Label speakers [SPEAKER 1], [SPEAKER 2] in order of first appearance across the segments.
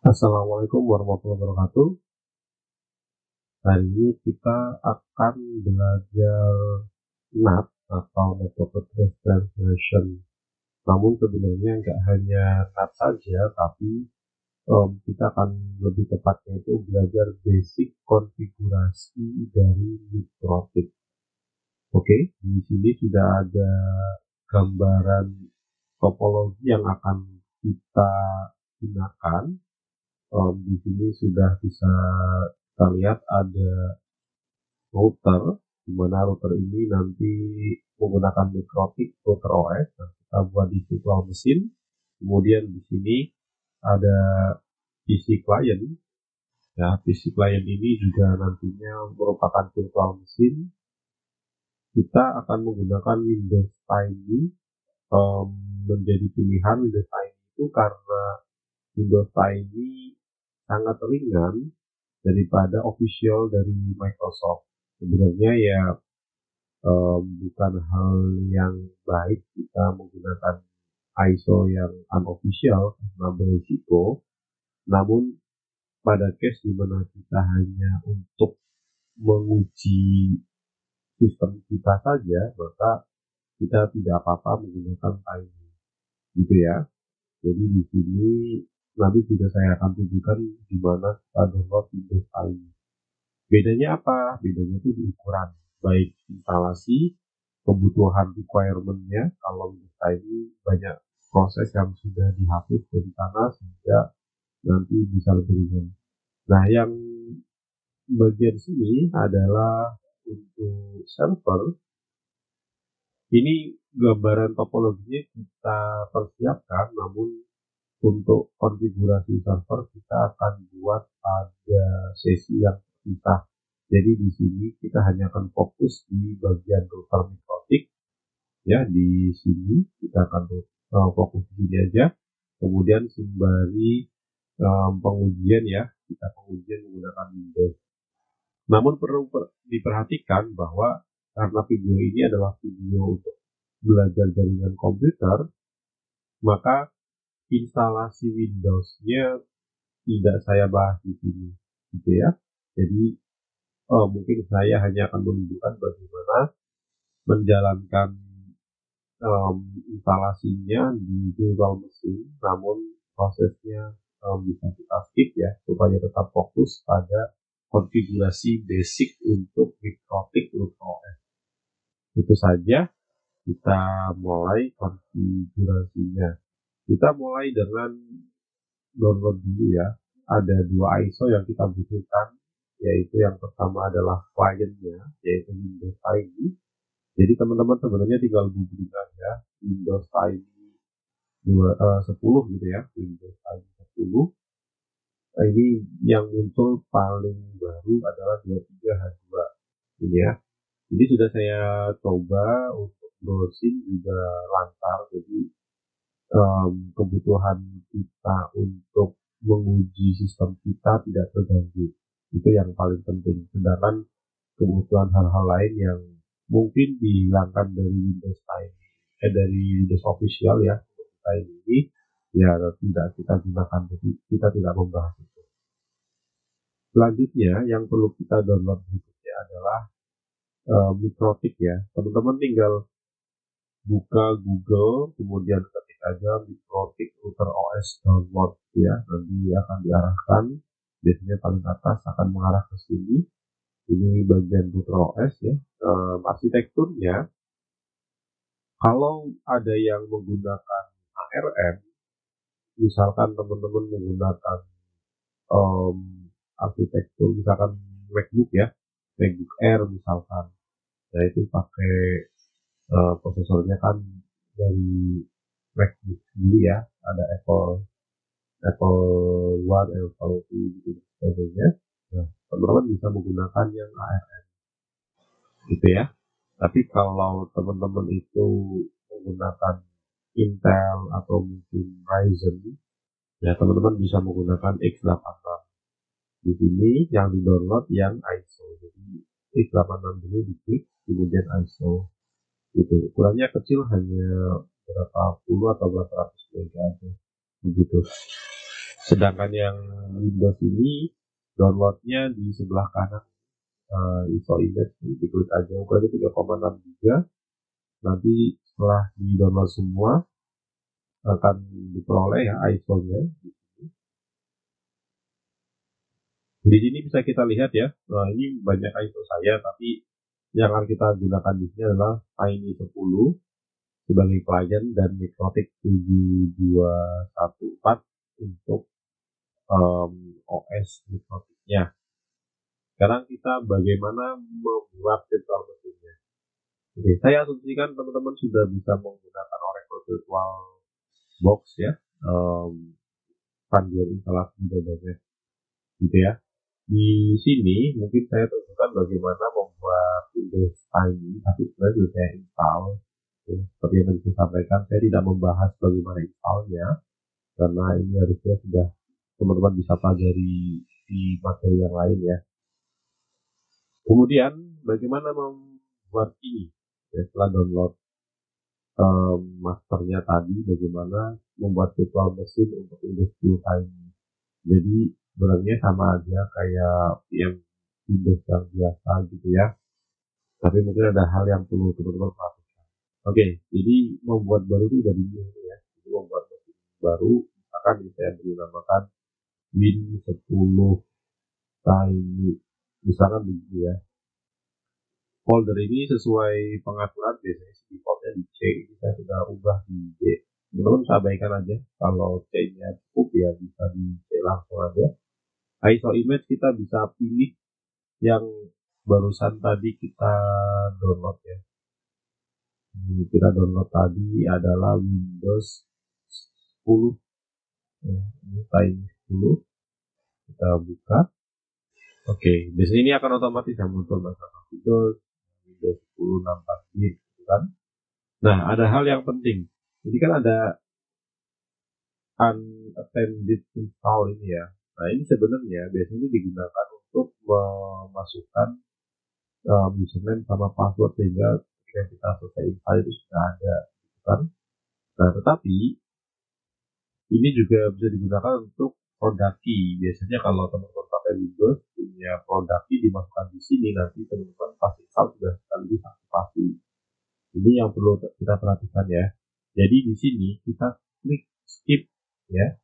[SPEAKER 1] Assalamualaikum warahmatullahi wabarakatuh. Hari ini kita akan belajar NAT atau Network Address Translation. Namun sebenarnya nggak hanya NAT saja, tapi kita akan lebih tepatnya itu belajar basic konfigurasi dari mikrotik. Oke, di sini sudah ada gambaran topologi yang akan kita gunakan. Di sini sudah bisa kita lihat ada router, di mana router ini nanti menggunakan mikrotik router OS. Nah, kita buat di virtual mesin. Kemudian di sini ada PC client. Ya, PC client ini juga nantinya merupakan virtual mesin. Kita akan menggunakan Windows Tiny menjadi pilihan. Windows Tiny itu karena Windows Tiny sangat ringan daripada official dari Microsoft. Sebenarnya ya bukan hal yang baik kita menggunakan ISO yang unofficial karena berisiko. Namun pada case di mana kita hanya untuk menguji sistem kita saja, maka kita tidak apa-apa menggunakan Tiny, gitu ya. Jadi di sini nanti juga saya akan tunjukkan di mana kita download Windows Tiny. Bedanya apa? Bedanya itu di ukuran, baik instalasi, kebutuhan requirement-nya. Kalau kita ini banyak proses yang sudah dihapus dari sana sehingga nanti bisa lebih ringan. Nah, yang bagian sini adalah untuk server. Ini gambaran topologinya kita persiapkan, namun untuk konfigurasi server kita akan buat pada sesi yang terpisah. Jadi di sini kita hanya akan fokus di bagian router mikrotik. Ya, di sini kita akan fokus di sini aja. Kemudian sembari pengujian ya, kita pengujian menggunakan Windows. Namun perlu diperhatikan bahwa karena video ini adalah video untuk belajar jaringan komputer, maka instalasi Windows-nya tidak saya bahas di sini, gitu ya. Jadi mungkin saya hanya akan menunjukkan bagaimana menjalankan instalasinya di virtual machine, namun prosesnya bisa kita skip ya, supaya tetap fokus pada konfigurasi basic untuk mikrotik router OS. Itu saja, kita mulai konfigurasinya. Kita mulai dengan download dulu ya. Ada dua ISO yang kita butuhkan, yaitu yang pertama adalah client-nya, yaitu Windows Tiny. Jadi teman-teman sebenarnya tinggal googling aja Windows Tiny 10 gitu ya, Windows Tiny 10. Nah, ini yang muncul paling baru adalah 23H2 ini ya. Jadi sudah saya coba untuk browsing juga lancar, jadi kebutuhan kita untuk menguji sistem kita tidak terganggu. Itu yang paling penting. Sedangkan kebutuhan hal-hal lain yang mungkin dihilangkan dari Windows Tiny, dari Windows Official ya, kita ini ya tidak kita gunakan. Jadi kita tidak membahas itu. Selanjutnya yang perlu kita download berikutnya adalah mikrotik ya. Teman-teman tinggal buka Google, kemudian ketik aja mikrotik router OS download ya, nanti akan diarahkan, biasanya paling atas akan mengarah ke sini. Ini bagian router OS ya. Arsitekturnya, kalau ada yang menggunakan ARM, misalkan teman-teman menggunakan arsitektur misalkan MacBook ya, MacBook Air misalkan, nah itu pakai prosesornya kan dari MacBook sendiri ya, ada Apple One, Apple Two gitu sebagainya. Nah, teman-teman bisa menggunakan yang ARM gitu ya. Tapi kalau teman-teman itu menggunakan Intel atau mungkin Ryzen, ya teman-teman bisa menggunakan x86. Di sini yang di download yang ISO. Jadi x86 dulu diklik, kemudian ISO. Gitu. Ukurannya kecil, hanya berapa puluh atau berapa ratus mega aja. Begitu. Sedangkan yang Windows ini downloadnya di sebelah kanan ISO image ini, diklik aja, ukurannya 3,6 GB. Nanti setelah di download semua akan diperoleh ya ISO-nya. Di sini bisa kita lihat ya, ini banyak ISO saya, tapi yang akan kita gunakan di sini adalah Tiny 10 sebagai klien dan Mikrotik 7214 untuk OS Mikrotiknya. Sekarang kita bagaimana membuat virtual mesinnya. Oke, saya asumsikan teman-teman sudah bisa menggunakan Oracle VirtualBox ya, panduan instalasi datanya, gitu ya. Di sini mungkin saya tunjukkan bagaimana membuat Windows Tiny, tapi sebenarnya sudah saya install. Ya, seperti yang tadi saya sampaikan, saya tidak membahas bagaimana installnya, karena ini harusnya sudah teman-teman bisa pelajari di materi yang lain ya. Kemudian bagaimana membuat ini ya, setelah download masternya tadi, bagaimana membuat virtual mesin untuk Windows 10 Tiny. Jadi sebenarnya sama aja kayak yang Windows yang biasa gitu ya, tapi mungkin ada hal yang perlu teman-teman perhatikan. Oke, jadi membuat baru itu dari new ya. Jadi membuat mesin baru, misalkan saya beri namakan Win10 Tiny, misalkan begitu ya. Folder ini sesuai pengaturan biasanya defaultnya di C, ini saya sudah ubah di D. Teman-teman bisa abaikan aja, kalau C-nya cukup ya bisa di C langsung aja. ISO image kita bisa pilih yang barusan tadi kita download ya. Kita download tadi adalah Windows 10 ya, ini Tiny 10, kita buka. Oke, biasanya ini akan otomatis yang muncul Microsoft Windows 10 64 bit gitu kan. Nah, ada hal yang penting. Ini kan ada unattended install ini ya. Nah, ini sebenarnya biasanya digunakan untuk memasukkan username sama password, sehingga ketika kita selesai install itu sudah ada gitu kan. Nah, tetapi ini juga bisa digunakan untuk product key. Biasanya kalau teman-teman pakai Windows punya product key dimasukkan di sini, nanti teman-teman pas install sudah sekaligus aktifasi. Ini yang perlu kita perhatikan ya. Jadi di sini kita klik skip ya,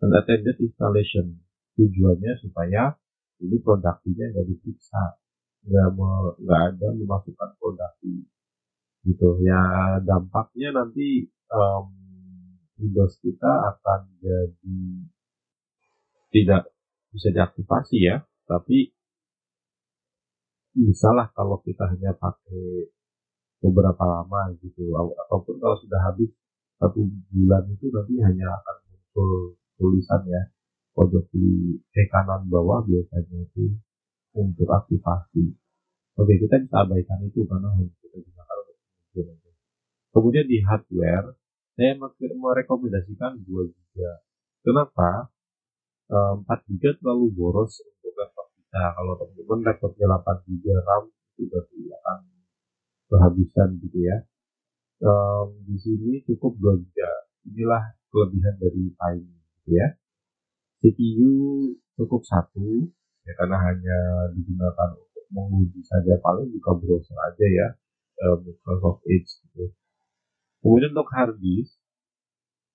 [SPEAKER 1] unattended installation. Tujuannya supaya ini product key-nya nggak diperiksa, nggak ada memasukkan product key gitu ya. Dampaknya nanti Windows kita akan jadi tidak bisa diaktifasi ya, tapi misalnya kalau kita hanya pakai beberapa lama gitu, ataupun kalau sudah habis 1 bulan itu nanti hanya akan muncul tulisan ya pojok di kanan bawah biasanya itu untuk aktivasi. Oke, kita bisa abaikan itu karena hanya kita gunakan untuk kemudian. Kemudian di hardware saya merekomendasikan 2 GB. Kenapa? 4 GB terlalu boros untuk laptop kita. Kalau teman-teman laptopnya 8 GB RAM itu berarti akan kehabisan gitu ya. Di sini cukup 2 GB. Inilah kelebihan dari Tiny gitu ya. CPU cukup 1 ya, karena hanya digunakan untuk menguji saja, paling buka browser aja ya, Microsoft Edge gitu. Kemudian untuk hard disk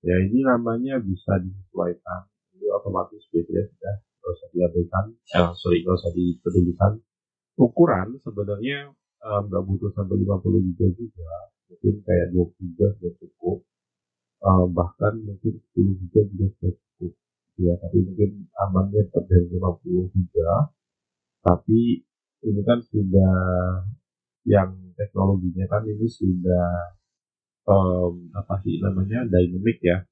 [SPEAKER 1] ya, ini namanya bisa disesuaikan, ini otomatis biasanya sudah nggak usah diabaikan, nggak usah dipedulikan. Ukuran sebenarnya nggak butuh sampai 50 GB juga, mungkin kayak 20 GB sudah cukup, bahkan mungkin 10 GB juga sudah cukup ya, tapi mungkin amannya tetap dari 50 GB. Tapi ini kan sudah yang teknologinya kan ini sudah apa sih namanya, dynamic ya,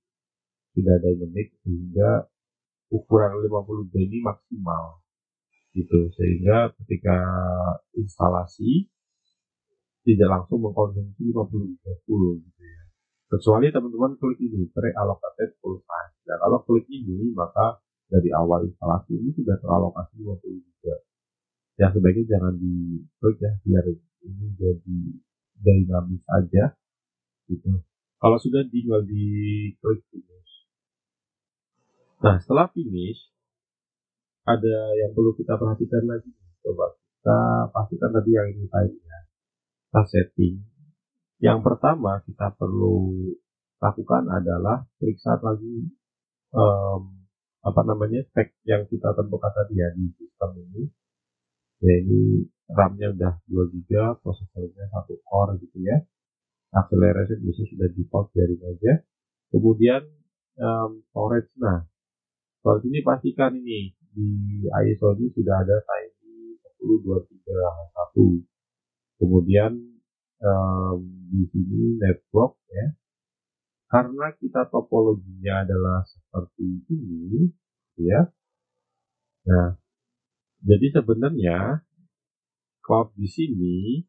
[SPEAKER 1] sudah dynamic, sehingga ukuran 50 GB ini maksimal gitu, sehingga ketika instalasi tidak langsung mengkonsumsi 50 GB full gitu ya, kecuali teman-teman klik ini pre-allocated full size. Nah, kalau klik ini maka dari awal instalasi ini sudah teralokasi 50 GB. Ya sebaiknya jangan diklik ya, biar ini jadi dinamis aja gitu. Kalau sudah tinggal di klik finish. Nah, setelah finish ada yang perlu kita perhatikan lagi. Coba kita pastikan tadi yang ini tadi ya. Kita setting. Yang pertama kita perlu lakukan adalah periksa lagi spek yang kita tentukan tadi ya di sistem ini. Ya ini RAM-nya udah 2 GB, prosesornya 1 core gitu ya. Acceleration biasanya sudah default dari aja. Kemudian storage. Nah, storage ini pastikan ini di ISO ini sudah ada tiny 1023H1. Kemudian di sini network ya. Karena kita topologinya adalah seperti ini, ya. Nah, jadi sebenarnya cloud di sini,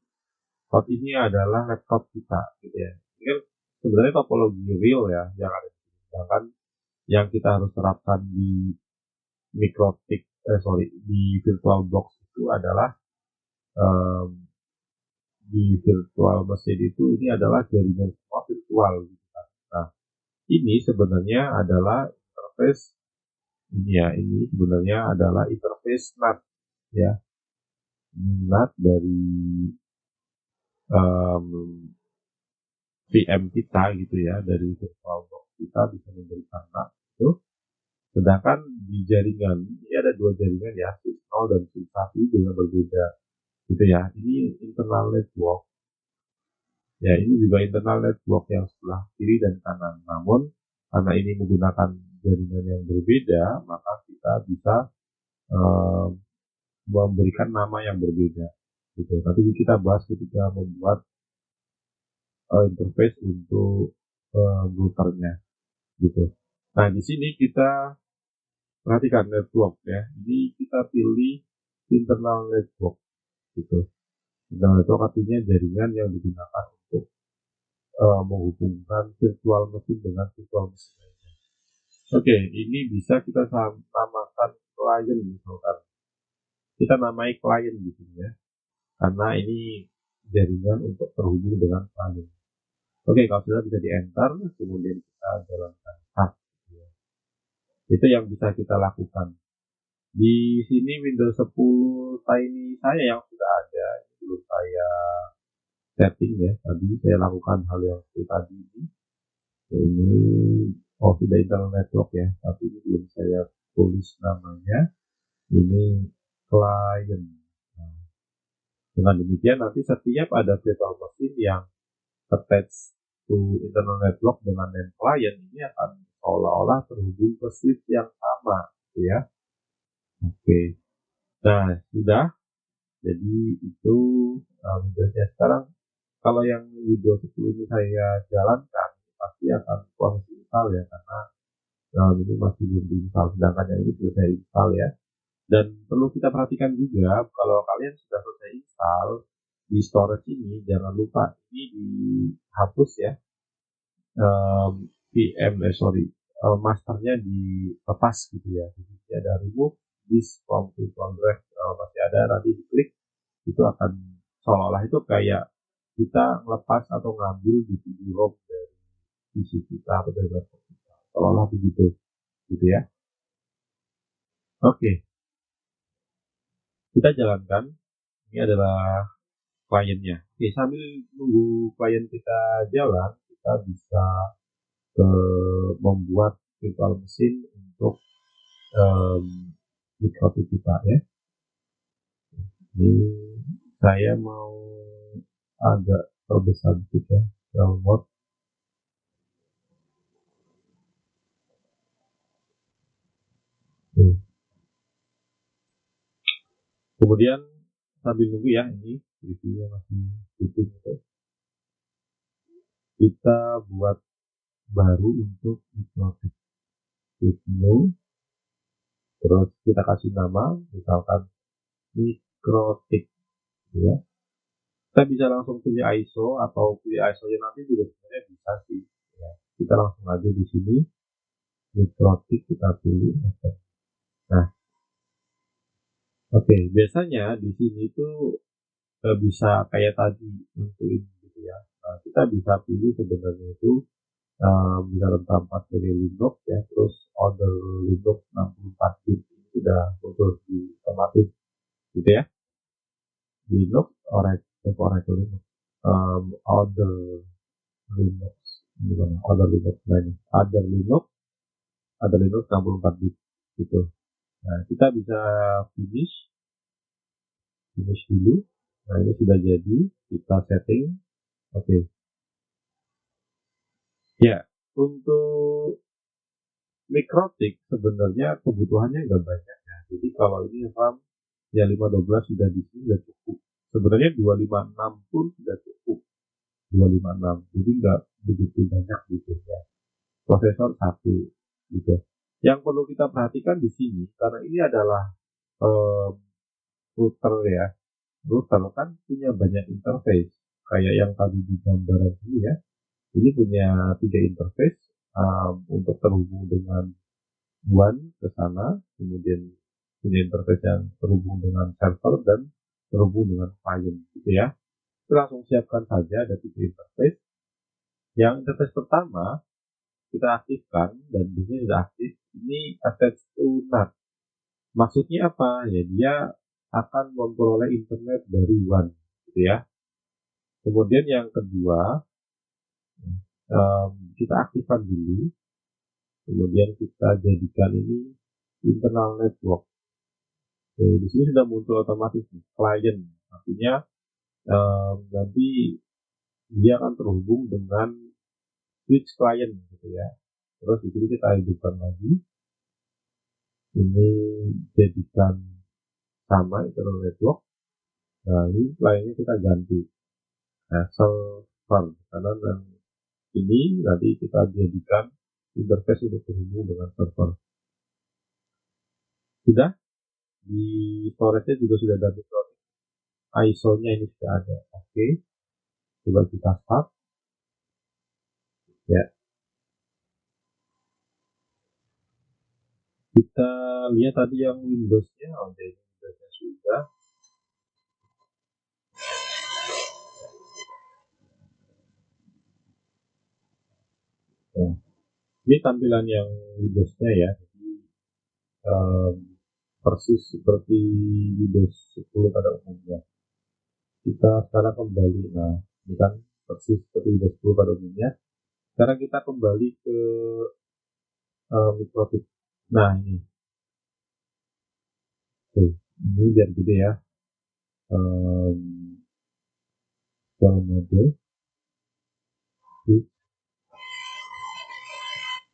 [SPEAKER 1] cloud ini adalah laptop kita, gitu ya. Ini kan sebenarnya topologi real ya, yang ada di sini. Sedangkan yang kita harus terapkan di di VirtualBox itu adalah di virtual mesin itu ini adalah jaringan semua virtual gitu kan. Nah, ini sebenarnya adalah interface ini sebenarnya adalah interface NAT ya. NAT dari VM kita gitu ya, dari VirtualBox kita bisa memberikan NAT itu. Sedangkan di jaringan ini ada 2 jaringan ya, switch 0 dan switch 1 dengan berbeda gitu ya. Ini internal network. Ya, ini juga internal network yang sebelah kiri dan kanan. Namun, karena ini menggunakan jaringan yang berbeda, maka kita bisa memberikan nama yang berbeda. Gitu. Nanti kita bahas ketika membuat interface untuk routernya. Gitu. Nah, di sini kita perhatikan network ya. Ini kita pilih internal network. Gitu. Internal network artinya jaringan yang digunakan untuk menghubungkan virtual mesin dengan virtual mesin lainnya. Oke, ini bisa kita namakan klien misalkan. Kita namai klien gitu ya, karena ini jaringan untuk terhubung dengan klien. Oke, kalau sudah bisa di enter, kemudian kita jalankan start. Ya. Itu yang bisa kita lakukan. Di sini Windows 10 Tiny saya yang sudah ada, ini belum saya setting ya. Tadi saya lakukan hal yang seperti tadi ini. Ini sudah internal network ya, tapi ini belum saya tulis namanya. Ini klien. Nah, dengan demikian nanti setiap ada virtual machine yang attached to internal network dengan name client ini akan seolah-olah terhubung ke switch yang sama, ya. Oke. Nah, sudah. Jadi itu Windowsnya sekarang. Kalau yang Windows 10 ini saya jalankan, pasti akan proses install ya, karena ini masih belum diinstal. Sedangkan yang ini sudah saya install ya. Dan perlu kita perhatikan juga, kalau kalian sudah selesai install di storage ini, jangan lupa ini dihapus ya. Masternya dilepas gitu ya. Jadi ada remove this from virtual drive, masih ada, nanti diklik, itu akan seolah-olah itu kayak kita lepas atau ngambil DVD-ROM dari PC kita atau dari laptop kita, seolah-olah begitu gitu ya. Oke, kita jalankan. Ini adalah kliennya. Oke, sambil nunggu klien kita jalan, kita bisa membuat virtual machine untuk mikrotik kita ya. Ini saya mau agak terbesar sedikit ya, download. Kemudian sambil nunggu ya, ini reviewnya masih tutup gitu. Kita buat baru untuk mikrotik. Klik new, terus kita kasih nama, misalkan mikrotik, ya. Kita bisa langsung pilih ISO atau pilih ISO nya nanti juga sebenarnya bisa sih. Ya. Kita langsung aja di sini mikrotik kita pilih. Nah, oke, biasanya di sini tuh bisa kayak tadi tentuin gitu ya. Nah, kita bisa pilih sebenarnya itu dalam tempat dari Linux ya, terus order Linux 64 bit itu sudah muncul di otomatis gitu ya. Linux, Oracle Linux, Other Linux, gimana? Other Linux, nah ini, Other Linux 64 bit gitu. Nah, kita bisa finish dulu. Nah, ini sudah jadi, kita setting. Oke. Ya, untuk Mikrotik sebenarnya kebutuhannya nggak banyak ya. Jadi kalau ini RAM ya 512 sudah di sini sudah cukup. Sebenarnya 256 pun sudah cukup. 256. Jadi nggak begitu banyak gitu ya. Prosesor satu gitu. Yang perlu kita perhatikan di sini karena ini adalah router ya. Router kan punya banyak interface kayak yang tadi di gambaran ini ya. Ini punya 3 interface untuk terhubung dengan WAN ke sana, kemudian punya interface yang terhubung dengan server dan terhubung dengan client gitu ya. Kita langsung siapkan saja ada 3 interface. Yang interface pertama kita aktifkan dan biasanya sudah aktif. Ini attach to NAT. Maksudnya apa? Ya dia akan memperoleh internet dari WAN gitu ya. Kemudian yang kedua kita aktifkan dulu. Kemudian kita jadikan ini internal network. Oke, di sini sudah muncul otomatis client, artinya nanti dia akan terhubung dengan switch client gitu ya. Terus di sini kita hidupkan lagi, ini jadikan sama internal network. Nah ini clientnya kita ganti server karena ini nanti kita jadikan interface untuk terhubung dengan server. Sudah di storage-nya juga sudah ada mikrotik. ISO-nya ini sudah ada. Oke. Coba kita start. Ya. Kita lihat tadi yang Windows-nya. Oke, Windows-nya sudah. Ya. Ini tampilan yang Windows-nya ya. Jadi persis seperti Windows 10 pada umumnya. Kita sekarang kembali, nah ini kan persis seperti Windows 10 pada umumnya. Sekarang kita kembali ke mikrotik. Nah ini, ini biar gede ya. Mode.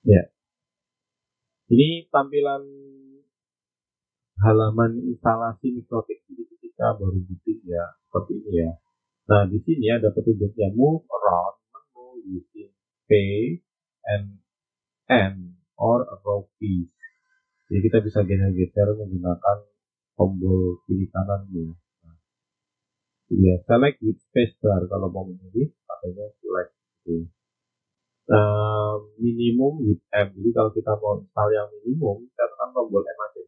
[SPEAKER 1] Ya, ini tampilan halaman instalasi mikrotik. Jadi ketika baru butik ya seperti ini ya. Nah di sini ada petunjuknya move around menu using P and N or row keys. Jadi kita bisa geser-geser menggunakan tombol kiri kanan ya. Nah, ya select with spacebar kalau mau memilih pakainya select gitu. Minimum with M. Jadi kalau kita mau install yang minimum, kita tekan tombol M aja.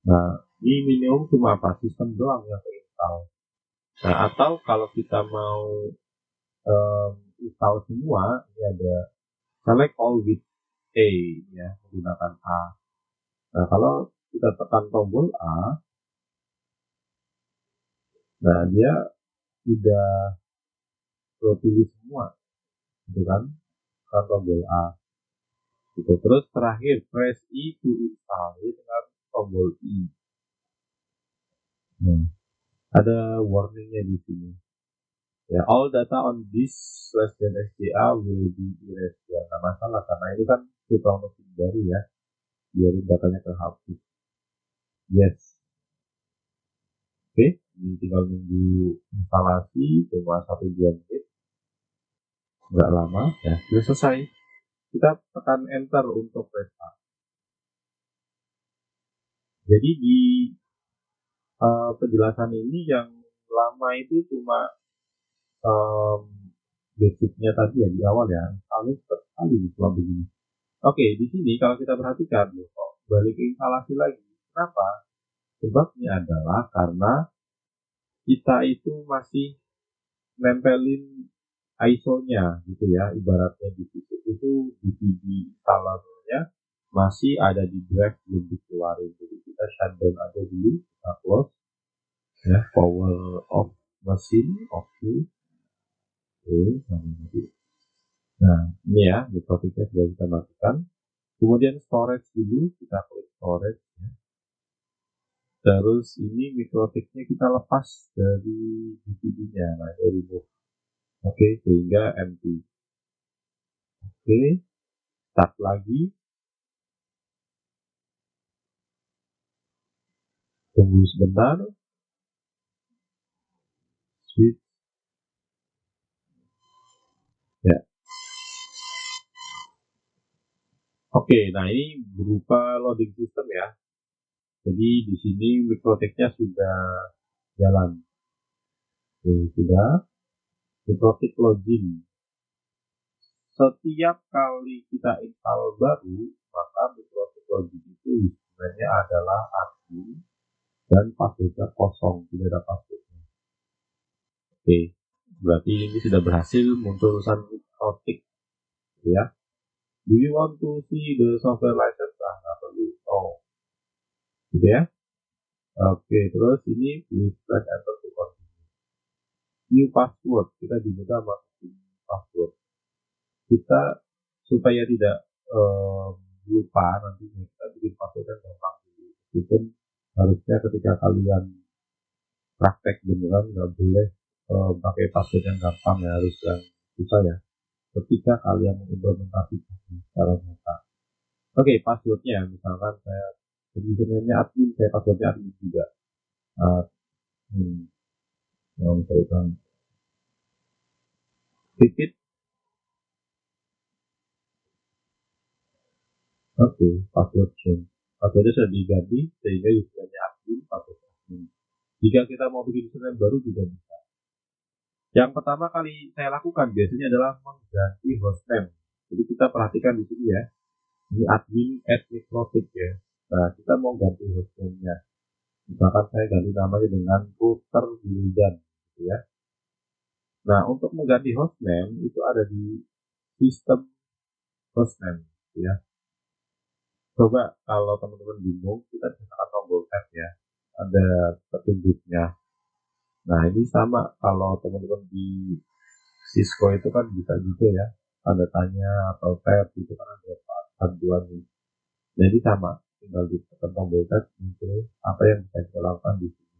[SPEAKER 1] Nah, ini minimum cuma apa? Sistem doang yang terinstall. Nah, atau kalau kita mau install semua, ini ada select all with A ya, menggunakan A. Nah, kalau kita tekan tombol A, nah dia sudah pilih semua, gitu kan? Tekan tombol A. Gitu. Terus terakhir press I to install, jadi tekan tombol I. Nah, ada warningnya di sini. Ya, all data on this /SDA will be erased. Ya, nggak masalah karena ini kan virtual machine baru ya. Biarin datanya terhapus. Yes. Oke, ini tinggal nunggu instalasi cuma 1-2 menit. Nggak lama, ya sudah selesai. Kita tekan enter untuk restart. Jadi di penjelasan ini yang lama itu cuma basicnya tadi ya di awal ya. Installnya cepat sekali cuma begini. Oke, di sini kalau kita perhatikan, balik ke instalasi lagi. Kenapa? Sebabnya adalah karena kita itu masih nempelin ISO-nya gitu ya. Ibaratnya di fisik itu DVD installatornya masih ada di drive belum dikeluarin, jadi kita shutdown aja dulu, kita close ya, power off mesin, oke. Nah ini ya, mikrotiknya sudah kita matikan. Kemudian storage dulu, kita klik storage ya. Terus ini mikrotiknya kita lepas dari DVD-nya, nah ini remove. Oke, sehingga empty. Oke, start lagi. Tunggu sebentar. Switch. Ya. Oke, nah ini berupa loading system ya. Jadi di sini mikrotiknya sudah jalan. Oke, sudah. Mikrotik login. Setiap kali kita install baru, maka mikrotik login itu sebenarnya adalah admin dan passwordnya kosong, tidak ada passwordnya. Oke, berarti ini sudah berhasil munculkan mikrotik ya. Do you want to see the software license? Nggak perlu. Oh, gitu ya. Oke, terus ini please press enter to continue. New password, kita diminta masukin password. Kita supaya tidak lupa nantinya, kita bikin password yang gampang dulu. Itu harusnya ketika kalian praktek beneran nggak boleh pakai password yang gampang ya, harus yang susah ya. Ketika kalian mengimplementasikan secara nyata. Oke, passwordnya misalkan saya username-nya admin, saya passwordnya admin juga. Misalkan repeat. Oke, password change. Passwordnya sudah diganti sehingga username admin, password admin. Jika kita mau bikin username baru juga bisa. Yang pertama kali saya lakukan biasanya adalah mengganti hostname. Jadi kita perhatikan di sini ya. Ini admin @mikrotik ya. Nah, kita mau ganti hostname-nya. Misalkan saya ganti namanya dengan router Wildan, gitu ya. Nah, untuk mengganti hostname itu ada di sistem hostname, gitu ya. Coba kalau teman-teman bingung, kita tekan tombol tab ya. Ada petunjuknya. Nah, ini sama kalau teman-teman di Cisco itu kan bisa juga ya. Tanda tanya atau tab itu kan ada panduannya. Jadi sama, tinggal ditekan tombol tab muncul apa yang bisa kita lakukan di sini.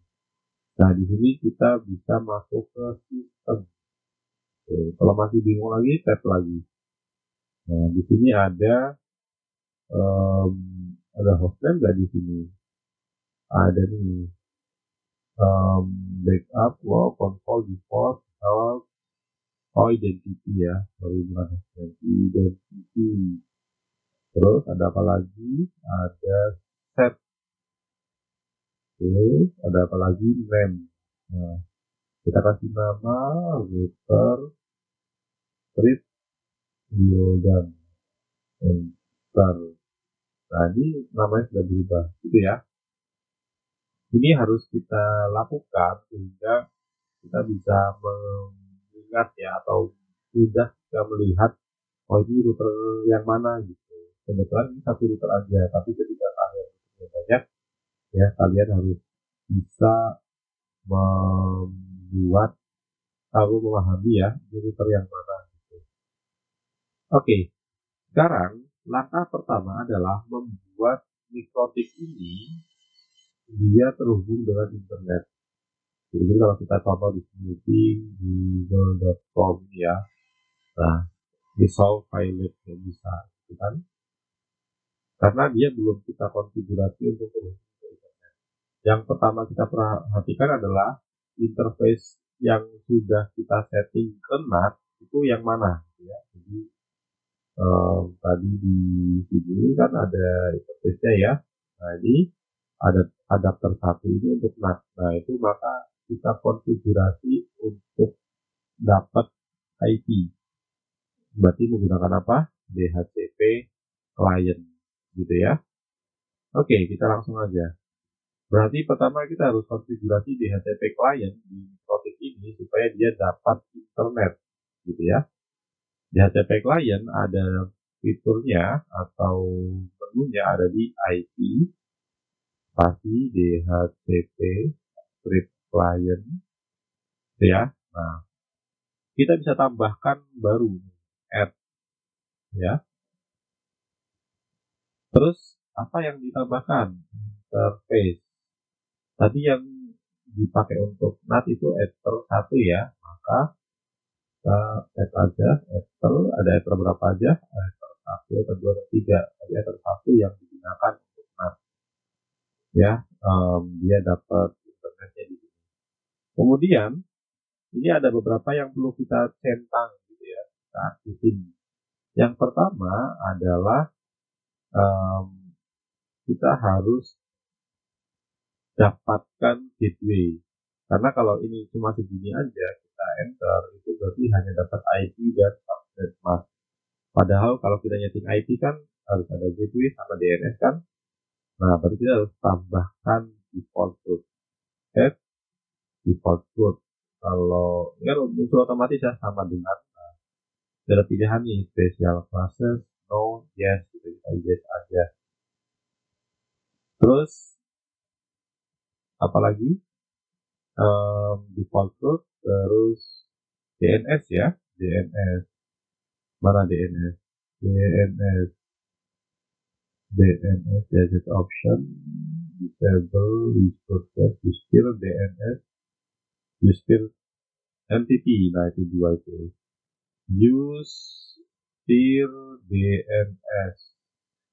[SPEAKER 1] Nah, di sini kita bisa masuk ke sistem. Oke, kalau masih bingung lagi, tab lagi. Nah, di sini ada hostname nggak di sini? Ada nih. Backup, log, console, default, help, identity ya. Sorry, bukan hostname, identity. Terus ada apa lagi? Ada set. Oke, ada apa lagi? Name. Nah, kita kasih nama router strip Wildan enter. Nah, ini namanya sudah berubah, gitu ya. Ini harus kita lakukan sehingga kita bisa mengingat ya, atau sudah bisa melihat oh ini router yang mana gitu. Kebetulan ini satu router aja, tapi ketika kalian punya banyak ya, kalian harus bisa membuat atau memahami ya ini router yang mana gitu. Oke, sekarang langkah pertama adalah membuat mikrotik ini dia terhubung dengan internet. Jadi kalau kita contoh di sini google.com ya, nah resolve pilot yang bisa, gitu kan? Karena dia belum kita konfigurasi untuk terhubung ke internet. Yang pertama kita perhatikan adalah interface yang sudah kita setting ke NAT itu yang mana, gitu ya. Jadi tadi di sini kan ada interface-nya ya. Nah ini ada adapter satu ini untuk NAT. Nah itu maka kita konfigurasi untuk dapat IP. Berarti menggunakan apa? DHCP client, gitu ya. Oke, kita langsung aja. Berarti pertama kita harus konfigurasi DHCP client di mikrotik ini supaya dia dapat internet, gitu ya. DHCP client ada fiturnya atau menunya ada di IP, spasi DHCP, script client, ya. Nah, kita bisa tambahkan baru, add, ya. Terus apa yang ditambahkan? Interface. Tadi yang dipakai untuk NAT itu ether 1 ya, maka kita add aja ether, ada ether berapa aja? Ether 1, ether 2, ether 3. Tadi ether 1 yang digunakan untuk NAT, ya. Dia dapat internetnya di sini. Kemudian ini ada beberapa yang perlu kita centang gitu ya, kita aktifin. Yang pertama adalah kita harus dapatkan gateway. Karena kalau ini cuma segini aja kita enter, itu berarti hanya dapat IP dan subnet mask. Padahal kalau kita nyeting IP kan harus ada gateway sama DNS kan. Nah, berarti kita harus tambahkan default route. Add default route. Kalau ini kan muncul otomatis ya, sama dengan ada pilihan nih, special classes, no, yes, gitu, kita yes aja. Terus apalagi default route, terus DNS ya, DNS, mana DNS, DNS option, disable, restore cache, use DNS, use MTP, nah itu dua itu. Use DNS,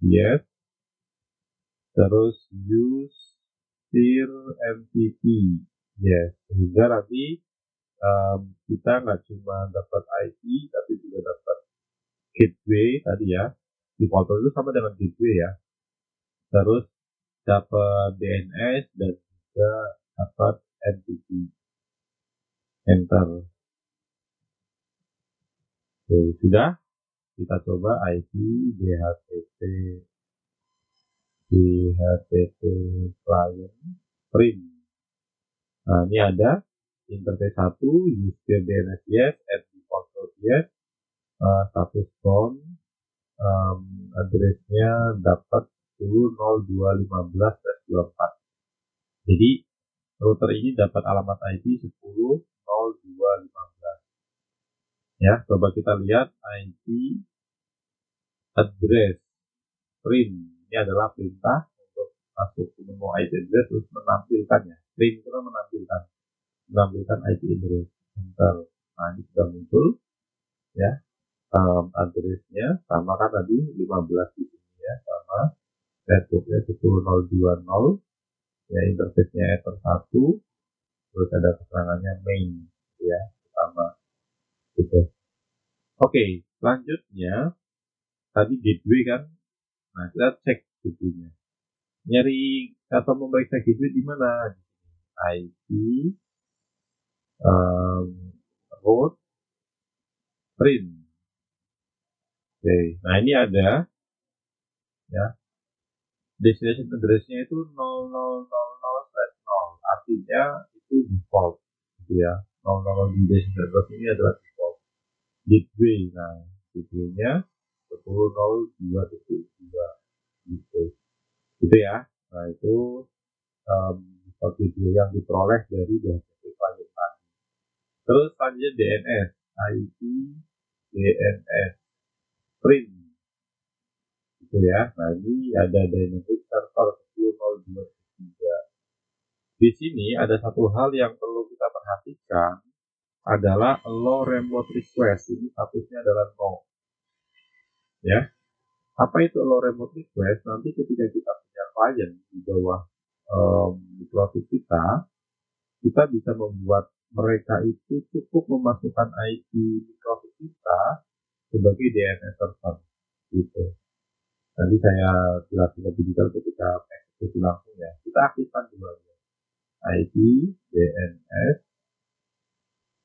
[SPEAKER 1] yes. Terus use MTP, yes. Sehingga nanti kita nggak cuma dapat IP, tapi juga dapat gateway tadi ya. Default itu sama dengan gateway ya. Terus dapat DNS dan juga dapat MTP. Enter. Oke, sudah. Kita coba IP DHCP client print. Nah, ini ada interface 1, use DNS yes, add default route yes, status phone, addressnya dapat 10.02.15/24. Jadi router ini dapat alamat IP 10.02.15. Ya, coba kita lihat IP address print. Ini adalah perintah untuk masuk ke menu IP address terus menampilkannya. Print itu kan menampilkan IP address. Enter. Nah, ini sudah muncul ya. Addressnya sama kan tadi 15 di sini ya, sama networknya 10.020 ya, interface-nya ether 1, terus ada keterangannya main ya, sama gitu. Oke, selanjutnya tadi gateway kan. Nah, kita cek gateway-nya. Nyari atau memeriksa gateway di mana? IP route print. Oke, nah ini ada ya, destination address-nya itu 0000/0, artinya itu default gitu ya. 00 di destination address ini adalah default. Gateway, nah gateway-nya 10.02.2 gitu ya. Nah, itu default gateway yang diperoleh dari DHCP client tadi. Terus selanjutnya DNS, IP DNS print gitu ya. Nah, ini ada dynamic server 10.02.3. Di sini ada satu hal yang perlu kita perhatikan, adalah allow remote request. Ini statusnya adalah no. Ya. Apa itu allow remote request? Nanti ketika kita punya klien di bawah mikrofon kita bisa membuat mereka itu cukup memasukkan IP mikrofon kita sebagai DNS server gitu. Nanti saya jelasin lebih detail ketika eksekusi langsung ya. Kita aktifkan dulu aja IP DNS,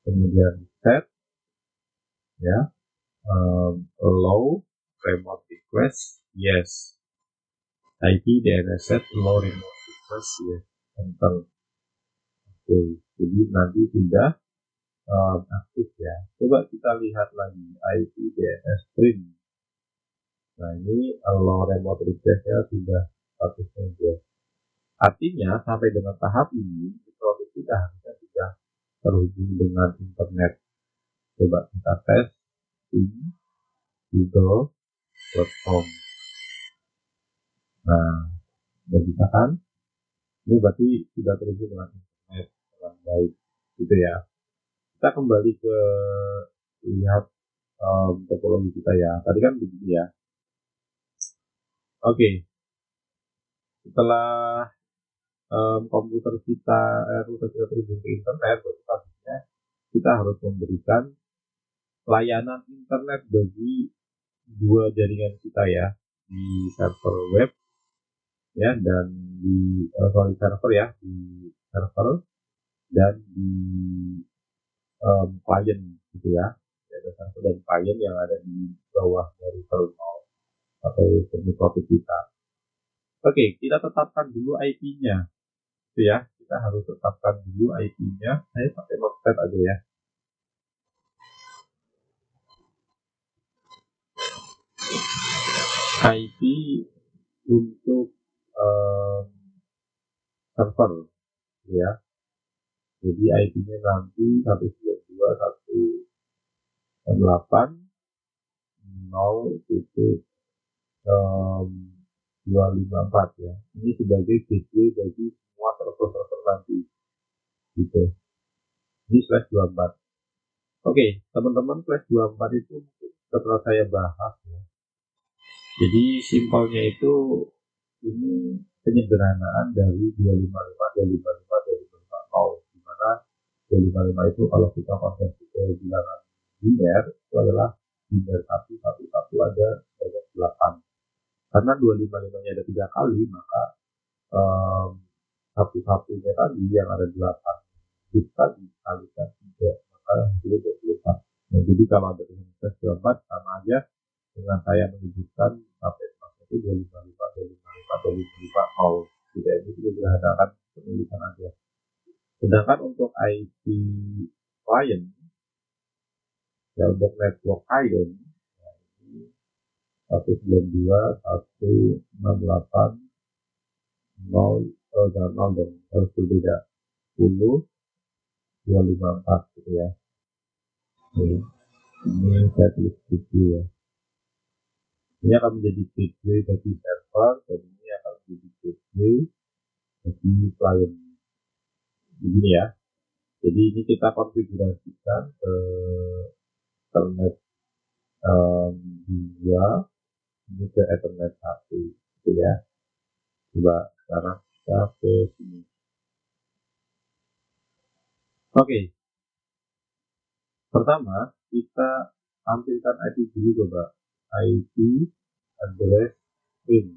[SPEAKER 1] kemudian set ya, allow remote request yes, IP DNS set allow remote request yes, enter. Oke, jadi nanti sudah aktif ya. Coba kita lihat lagi IP DNS print. Nah, ini allow remote request-nya sudah statusnya dia. Artinya sampai dengan tahap ini proses kita harusnya sudah terhubung dengan internet. Coba kita tes di google.com. Nah, udah bisa kan? Ini berarti sudah terhubung dengan internet dengan baik, gitu ya. Kita kembali ke lihat topologi kita ya. Tadi kan begini ya. Oke, setelah komputer kita, router kita terhubung ke internet, berarti pastinya kita harus memberikan layanan internet bagi dua jaringan kita ya, di server web ya, dan di server ya, di server dan di klien gitu ya. Ada server dan klien yang ada di bawah dari terminal atau terminal kita. Oke, kita tetapkan dulu IP-nya. Gitu ya, kita harus tetapkan dulu IP-nya. Saya pakai notepad aja ya. IP untuk server ya. Jadi IP-nya nanti 192.168.0.254 ya. Ini sebagai gateway bagi semua server-server nanti. Gitu. Ini /24. Oke, teman-teman, /24 itu mungkin setelah saya bahas ya. Jadi simpelnya itu ini penyederhanaan dari 255, 255, 255, 250, di mana 255 itu kalau kita konversi ke bilangan biner itu adalah biner 111 ada sebanyak 8. Karena 255-nya ada 3 kali, maka satu-satunya tadi yang ada 8 bit tadi dikalikan 3, maka hasilnya 24. Nah, jadi kalau ada tulisan +24 sama aja dengan saya menyebutkan sampai itu 255, 255, 255, tidak, ini sederhanakan penulisan aja. Sedangkan untuk IP client ya, untuk network client ya, ini 192.168.0 dan harus berbeda 10 254 gitu ya. Ini saya tulis dulu ya. Ini akan menjadi gateway bagi server dan ini akan menjadi gateway bagi client. Begini ya. Jadi ini kita konfigurasikan ke Ethernet 2, ini ke Ethernet 1 gitu ya. Coba sekarang kita ke sini. Oke. Pertama kita tampilkan IP dulu, coba IP address string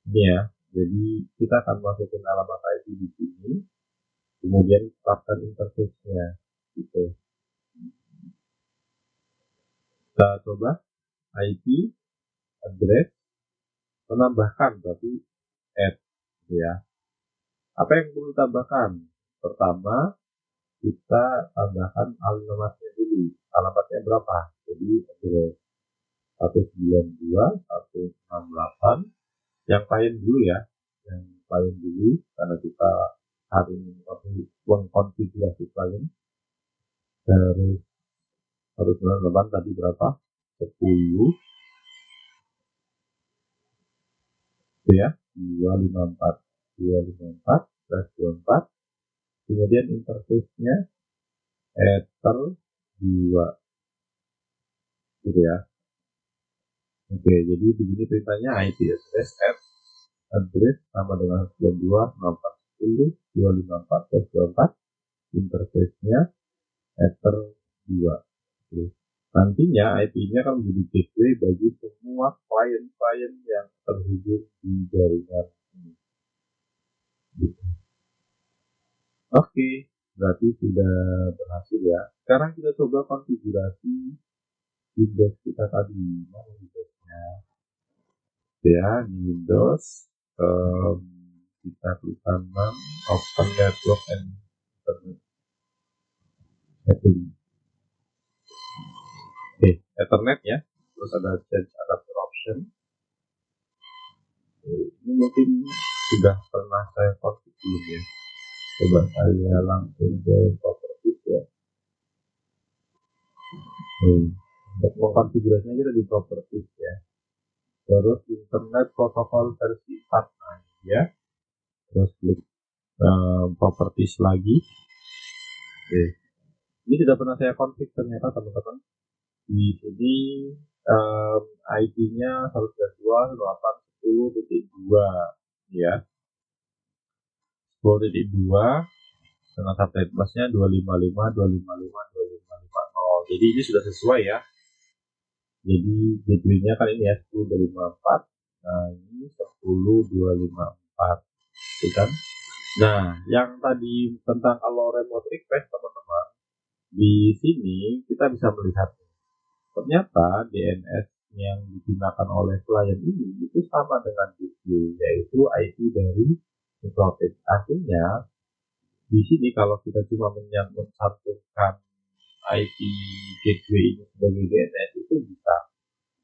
[SPEAKER 1] ini ya. Jadi kita akan masukin alamat IP di sini, kemudian tetapkan interface-nya gitu. Kita coba IP address menambahkan berarti add gitu ya. Apa yang perlu tambahkan? Pertama kita tambahkan alamatnya dulu. Alamatnya berapa? Jadi address 192.168 yang klien dulu ya, yang klien dulu karena kita hari ini mengkonfigurasi klien. Terus 198 tadi berapa? 10 itu ya, 254 /24, kemudian interface-nya ether 2 gitu ya. Oke, jadi begini perintahnya, IP address address sama dengan 92.6410.254/24, interface-nya ether 2. Oke. Nantinya IP-nya akan menjadi gateway bagi semua klien-klien yang terhubung di jaringan ini. Gitu. Oke, berarti sudah berhasil ya. Sekarang kita coba konfigurasi Windows kita tadi. Mana Windowsnya? Ya, di Windows kita klik kanan Open Network and Internet Setting. Oke, Ethernet ya. Terus ada Change Adapter Option. translation. Ini mungkin sudah pernah saya config belum ya. Coba saya langsung ke properties ya. Untuk mengkonfigurasinya kita di properties ya. Terus internet protokol versi 4 ya. Terus klik properties lagi. Oke. Ini sudah pernah saya config ternyata teman-teman. Di sini IP-nya 192.168.10.2 ya. 10.2 dengan subnet busnya 255.255.255.0. Jadi ini sudah sesuai ya. Jadi gateway-nya kan ini ya 10.254. Nah, ini 10.254. Gitu kan? Nah, yang tadi tentang allow remote request teman-teman, di sini kita bisa melihat ternyata DNS yang digunakan oleh klien ini itu sama dengan gateway, yaitu IP dari MikroTik. Artinya di sini kalau kita cuma mencantumkan IP gateway ini sebagai DNS itu bisa.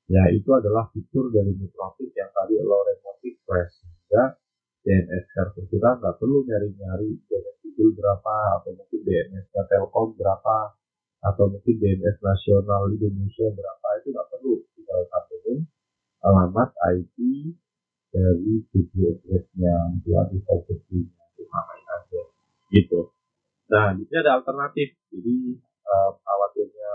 [SPEAKER 1] Ya, itu adalah fitur dari MikroTik yang tadi allow remote request, sehingga DNS server kita nggak perlu nyari-nyari DNS Google berapa, atau mungkin DNS-nya Telkom berapa, atau mungkin DNS nasional Indonesia berapa, itu nggak perlu. Tinggal cantumin alamat IP dari gateway address-nya, di service-nya, itu samain aja gitu. Nah, di sini ada alternatif. Jadi khawatirnya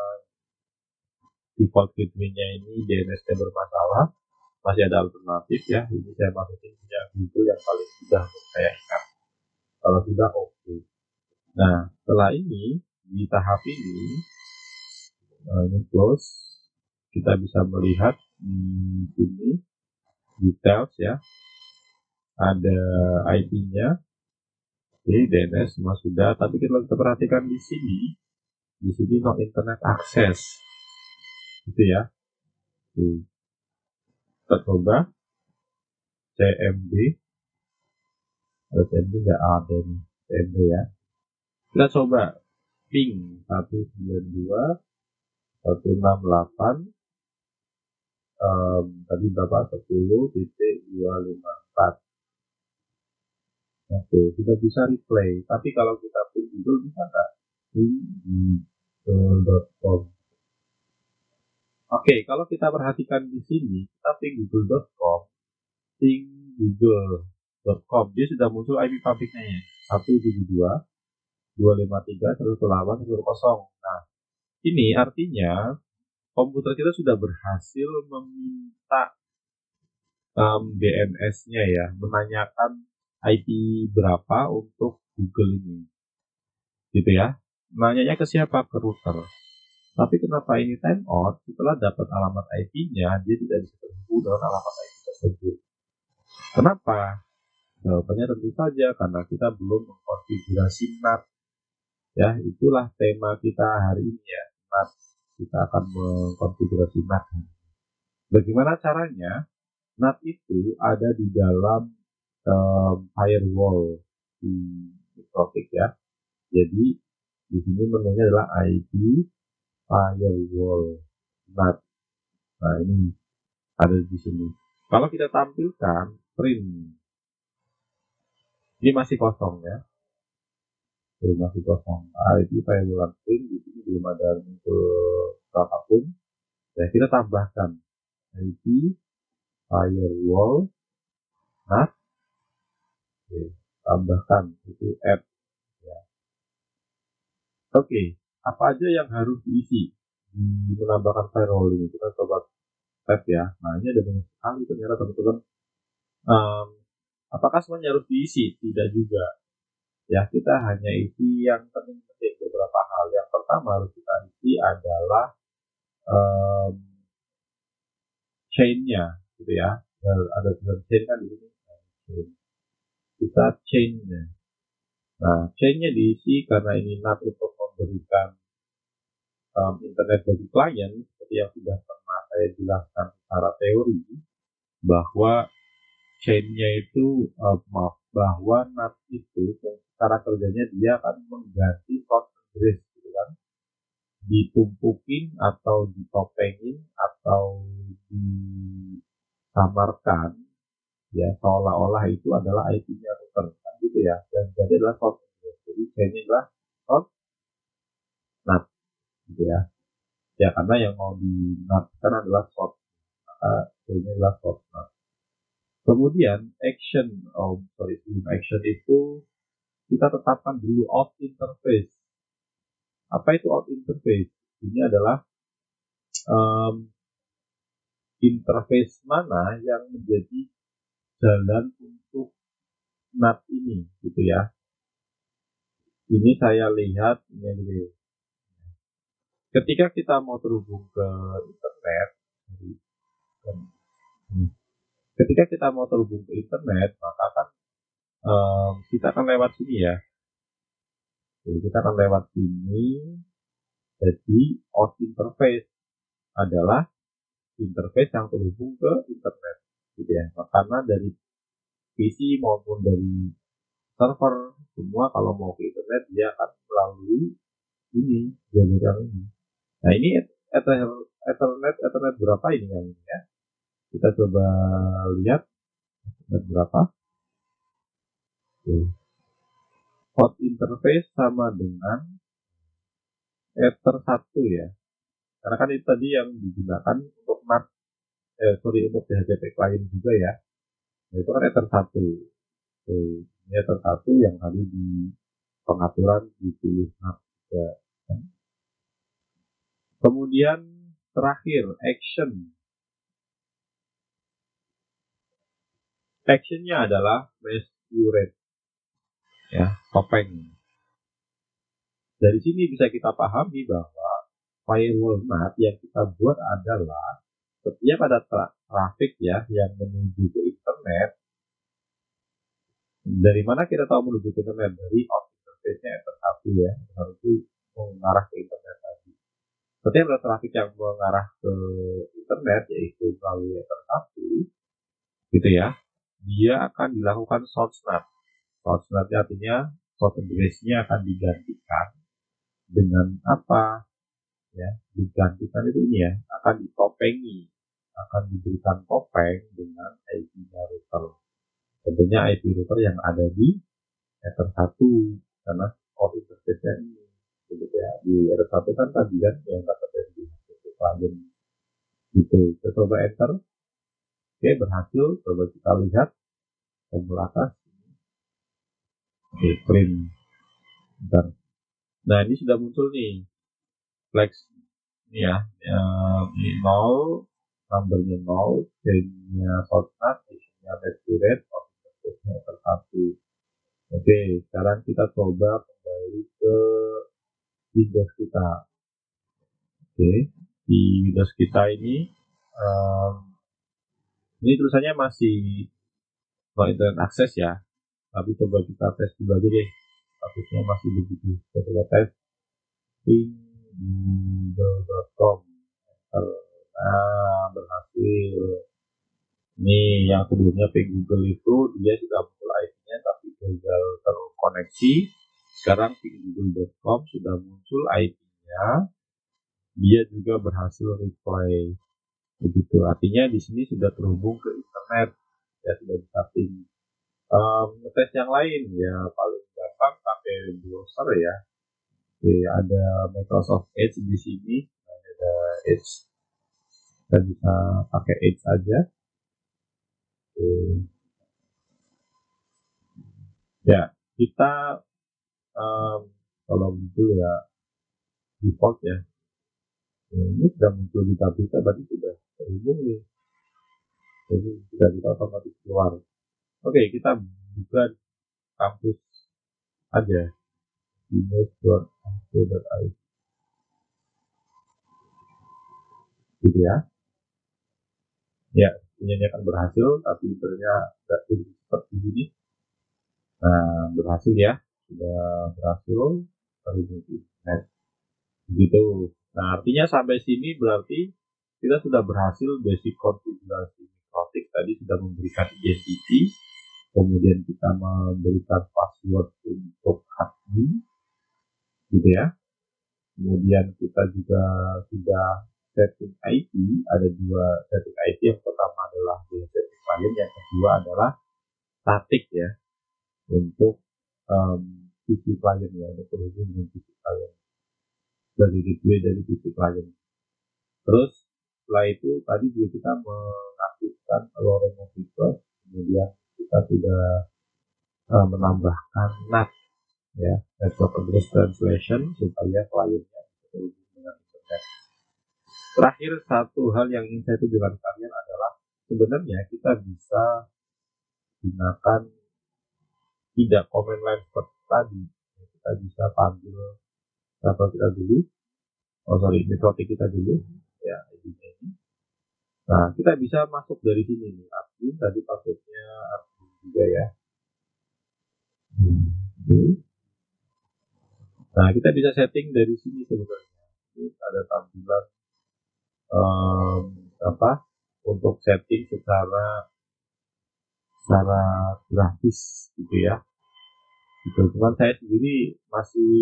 [SPEAKER 1] default gateway-nya ini DNS-nya bermasalah, masih ada alternatif ya. Ini saya masukin punya Google yang paling mudah untuk saya ingat. Kalau sudah oke. Nah, setelah ini di tahap ini close, kita bisa melihat di sini details ya. Ada IP-nya. Oke, DNS semua sudah, tapi kita perhatikan di sini no internet access. Gitu ya. Kita coba CMD. CMD nggak ada nih, CMD ya. Kita coba ping 192.168 tadi berapa? 10.254. Oke, kita bisa replay. Tapi kalau kita ping Google bisa nggak? Ping google.com. Oke, kalau kita perhatikan di sini, kita ping google.com, ping google.com, dia sudah muncul IP publiknya ya, 172.253.108.10. Nah, ini artinya komputer kita sudah berhasil meminta DNS-nya ya, menanyakan IP berapa untuk Google ini, gitu ya. Nanyanya ke siapa? Ke router. Tapi kenapa ini time out? Setelah dapat alamat IP-nya, dia tidak bisa terhubung dengan alamat IP tersebut. Kenapa? Jawabannya tentu saja karena kita belum mengkonfigurasi NAT. Ya, itulah tema kita hari ini ya, NAT. Kita akan mengkonfigurasi NAT. Bagaimana caranya? NAT itu ada di dalam firewall di MikroTik ya. Jadi di sini menunya adalah IP firewall NAT. Nah, ini ada di sini. Kalau kita tampilkan print, ini masih kosong ya. Ini masih kosong. IP firewall print di sini belum ada muncul apapun. Ya, kita tambahkan IP firewall NAT. Oke, tambahkan itu app ya. Oke, apa aja yang harus diisi di menambahkan firewall ini? Kita coba tab ya. Nah, ini ada banyak sekali ternyata teman-teman. Apakah semuanya harus diisi? Tidak juga. Ya, kita hanya isi yang penting-penting, beberapa hal. Yang pertama harus kita isi adalah chain-nya, gitu ya. Ada chain kan di sini. Kita chain-nya. Nah, chain-nya diisi karena ini NAT untuk memberikan internet bagi klien, seperti yang sudah pernah saya jelaskan secara teori, bahwa chain-nya itu, bahwa NAT itu cara kerjanya dia akan mengganti source address, gitu kan, ditumpukin atau ditopengin atau samarkan ya seolah-olah itu adalah IP-nya router kan gitu ya, dan jadi adalah source address. Jadi C-nya adalah source NAT gitu ya. Ya karena yang mau di NAT kan adalah source, maka C-nya adalah source NAT. Kemudian sebelum action itu kita tetapkan dulu out interface. Apa itu out interface? Ini adalah interface mana yang menjadi jalan untuk NAT ini gitu ya. Ini saya lihat ini. Ketika kita mau terhubung ke internet, maka kan kita akan lewat sini ya. Jadi kita akan lewat sini. Jadi out interface adalah interface yang terhubung ke internet, gitu ya. Karena dari PC maupun dari server semua kalau mau ke internet dia akan melalui ini jalur yang ini. Nah ini Ethernet berapa ini yang ini ya? Kita coba lihat Ethernet berapa. Out interface sama dengan Ether 1 ya. Karena kan itu tadi yang digunakan untuk NAT, untuk DHCP client juga ya. Nah, itu kan Ether 1. Ini Ether 1 yang tadi di pengaturan dipilih NAT juga. Kemudian terakhir action. Actionnya adalah masquerade ya, topeng. Dari sini bisa kita pahami bahwa firewall NAT yang kita buat adalah setiap ada traffic ya yang menuju ke internet. Dari mana kita tahu menuju ke internet? Dari out interface-nya Ether 1 ya, Ether itu mengarah ke internet tadi. Setiap ada traffic yang mengarah ke internet yaitu melalui Ether 1 gitu ya, dia akan dilakukan source NAT. Source NAT artinya source address-nya akan digantikan dengan apa? Ya, digantikan itu ini ya, akan ditopengi, akan diberikan topeng dengan IP-nya router. Tentunya IP router yang ada di Ether 1 karena out interface-nya ini. Gitu ya. Di Ether 1 kan tadi kan yang kata dari klien gitu. Kita coba enter. Oke, berhasil. Coba kita lihat tombol atas. Oke, print. Bentar. Nah, ini sudah muncul nih. Flex ini ya. Ini 0, numbernya 0, chain-nya shortcut, nya masquerade, out interface-nya Ether 1. Oke, sekarang kita coba kembali ke Windows kita. Oke, di Windows kita ini tulisannya masih no internet access ya, tapi coba kita tes dulu aja deh, statusnya masih begitu. Kita coba tes google.com. Nah, berhasil. Ini yang sebelumnya Google itu dia sudah muncul IP-nya tapi gagal terkoneksi. Sekarang google.com sudah muncul IP-nya, dia juga berhasil replay. Begitu, artinya di sini sudah terhubung ke internet, ya sudah bisa ping. Tes yang lain ya paling gampang pakai browser ya. Oke, ada Microsoft Edge di sini, ada Edge, kita bisa pakai Edge aja. Oke. Ya, kita kalau muncul ya default ya. Ini sudah muncul di tab kita, berarti sudah terhubung nih. Jadi sudah kita otomatis keluar. Oke, kita buka kampus aja. Windows.ac.id gitu ya. Ya, ini akan berhasil, tapi ternyata tidak seperti ini. Nah, berhasil ya, sudah berhasil terhubung ke internet. Begitu. Nah, artinya sampai sini berarti kita sudah berhasil basic konfigurasi Microtik. Tadi sudah memberikan identity, kemudian kita memberikan password untuk admin, gitu ya. Kemudian kita juga sudah setting IP, ada dua setting IP. Yang pertama adalah DHCP client, yang kedua adalah static ya, untuk PC client ya, untuk terhubung dengan PC client dari gateway dari PC client. Terus setelah itu tadi juga kita mengaktifkan low remote request, kemudian kita sudah menambahkan NAT ya, network address translation, supaya kliennya bisa terhubung dengan internet. Terakhir, satu hal yang ingin saya tunjukkan kalian adalah sebenarnya kita bisa gunakan tidak command line seperti tadi. Kita bisa panggil network kita dulu, network kita dulu ya, ini. Nah, kita bisa masuk dari sini nih, admin tadi passwordnya admin juga ya. Nah, kita bisa setting dari sini sebenarnya. Ini ada tampilan untuk setting secara grafis gitu ya. Gitu. Cuman saya sendiri masih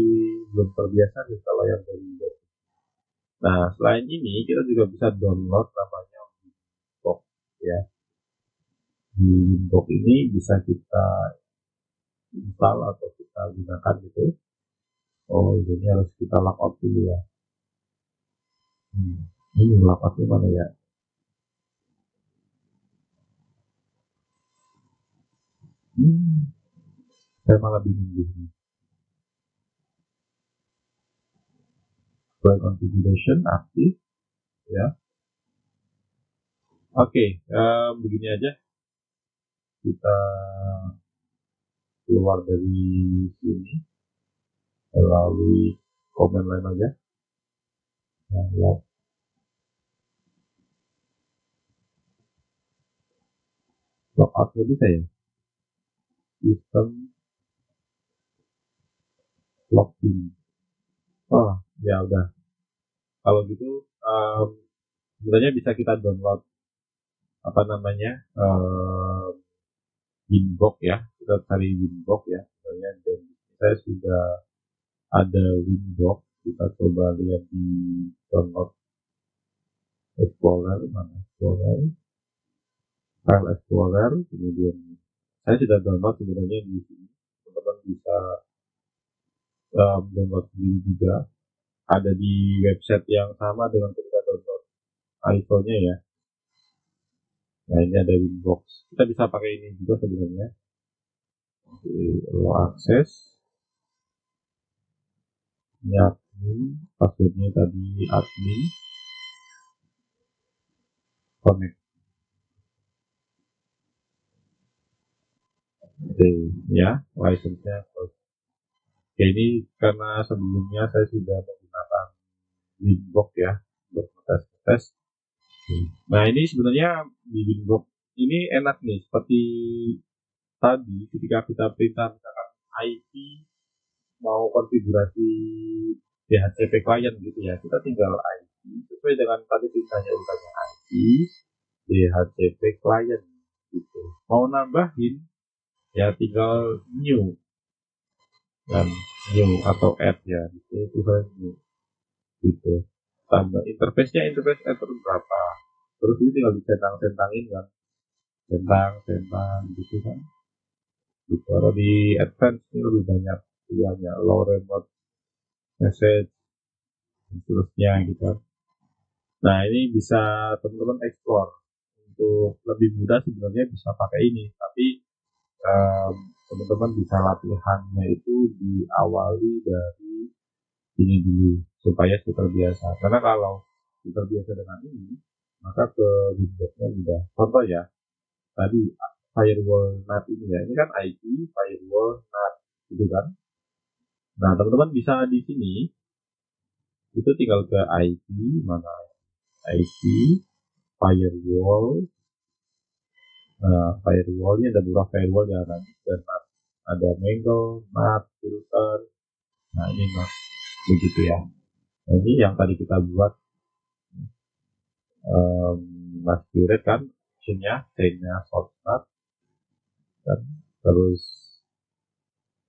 [SPEAKER 1] belum terbiasa nih kalau yang dari web. Nah, selain ini kita juga bisa download namanya Winbox ya. Di Winbox ini bisa kita install atau kita gunakan gitu. Oh, ini harus kita logout dulu ya. Ini logoutnya mana ya? Saya malah bingung di sini. File configuration aktif ya. Oke, begini aja. Kita keluar dari sini melalui command line aja. Nah, logout bisa ya, sistem login. Oh ya udah, kalau gitu sebenarnya bisa kita download Winbox ya, kita cari Winbox ya sebenarnya. Dan saya sudah ada Winbox, kita coba lihat di download Explorer, mana Explorer, file Explorer, kemudian saya sudah download sebenarnya di sini. Teman-teman bisa download sendiri juga, ada di website yang sama dengan ketika download iPhone-nya ya. Nah, ini ada Winbox, kita bisa pakai ini juga sebenarnya. Low access, ini admin, passwordnya tadi admin, connect. Oke ya, license-nya. Oke, ini karena sebelumnya saya sudah menggunakan Winbox ya untuk tes. Nah, ini sebenarnya di Winbox ini enak nih, seperti tadi ketika kita perintah misalkan IP mau konfigurasi DHCP client gitu ya, kita tinggal IP sesuai dengan tadi perintahnya, urutannya IP DHCP client gitu. Mau nambahin ya tinggal new dan new atau add ya, itu new gitu. Tambah interface-nya, interface editor berapa, terus ini tinggal dicentang-centangin kan, centang gitu kan gitu. Kalau di advance ini lebih banyak pilihannya, low remote message dan seterusnya gitu. Nah, ini bisa teman-teman explore. Untuk lebih mudah sebenarnya bisa pakai ini, tapi teman-teman bisa latihannya itu diawali dari ini dulu supaya terbiasa. Karena kalau terbiasa dengan ini, maka ke Windows-nya mudah. Contoh ya, tadi firewall NAT ini ya, ini kan IP firewall NAT gitu kan. Nah, teman-teman bisa di sini itu tinggal ke IP, mana IP firewall. Nah, firewallnya ada beberapa firewall ya, nanti dan NAT, ada Mango, NAT, filter. Nah, ini NAT begitu ya. Nah, ini yang tadi kita buat Mas Curate kan, optionnya chainnya source NAT, dan terus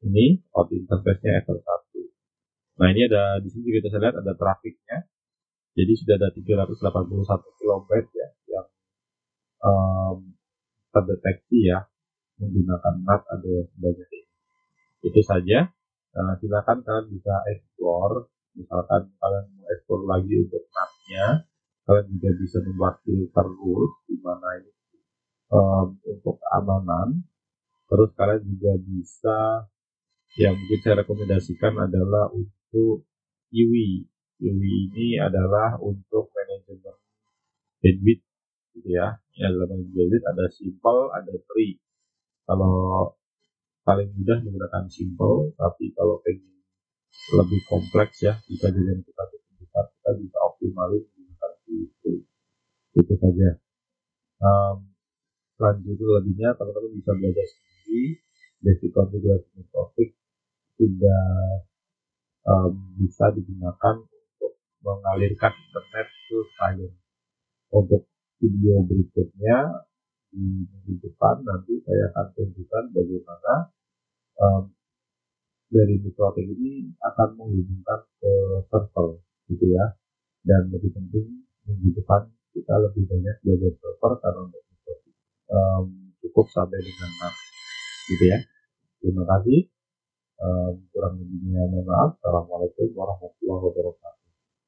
[SPEAKER 1] ini out interface-nya Ether 1. Nah, ini ada di sini kita bisa lihat ada trafiknya. Jadi sudah ada 381 kilobyte ya yang terdeteksi ya menggunakan NAT ada sebanyak ini. Itu saja. Silakan kalian bisa explore, misalkan kalian mau explore lagi untuk NAT-nya, kalian juga bisa membuat filter rules di mana ini untuk keamanan. Terus kalian juga bisa, yang mungkin saya rekomendasikan adalah untuk UI. UI ini adalah untuk manajemen bandwidth gitu ya. Ini adalah manajemen bandwidth, ada simple, ada free. Kalau paling mudah menggunakan simple, tapi kalau pengen lebih kompleks ya, jika dengan kita besar, kita bisa optimalin menggunakan free. Itu saja. Selanjutnya lebihnya teman-teman bisa belajar sendiri. Basic konfigurasi networking sudah bisa digunakan untuk mengalirkan internet ke klien. Untuk video berikutnya di minggu depan nanti saya akan tunjukkan bagaimana dari networking ini akan menghubungkan ke server gitu ya. Dan lebih penting minggu depan kita lebih banyak belajar server karena untuk networking cukup sampai dengan NAT gitu ya. Terima kasih. Kurang lebihnya mohon maaf. Assalamualaikum warahmatullahi wabarakatuh.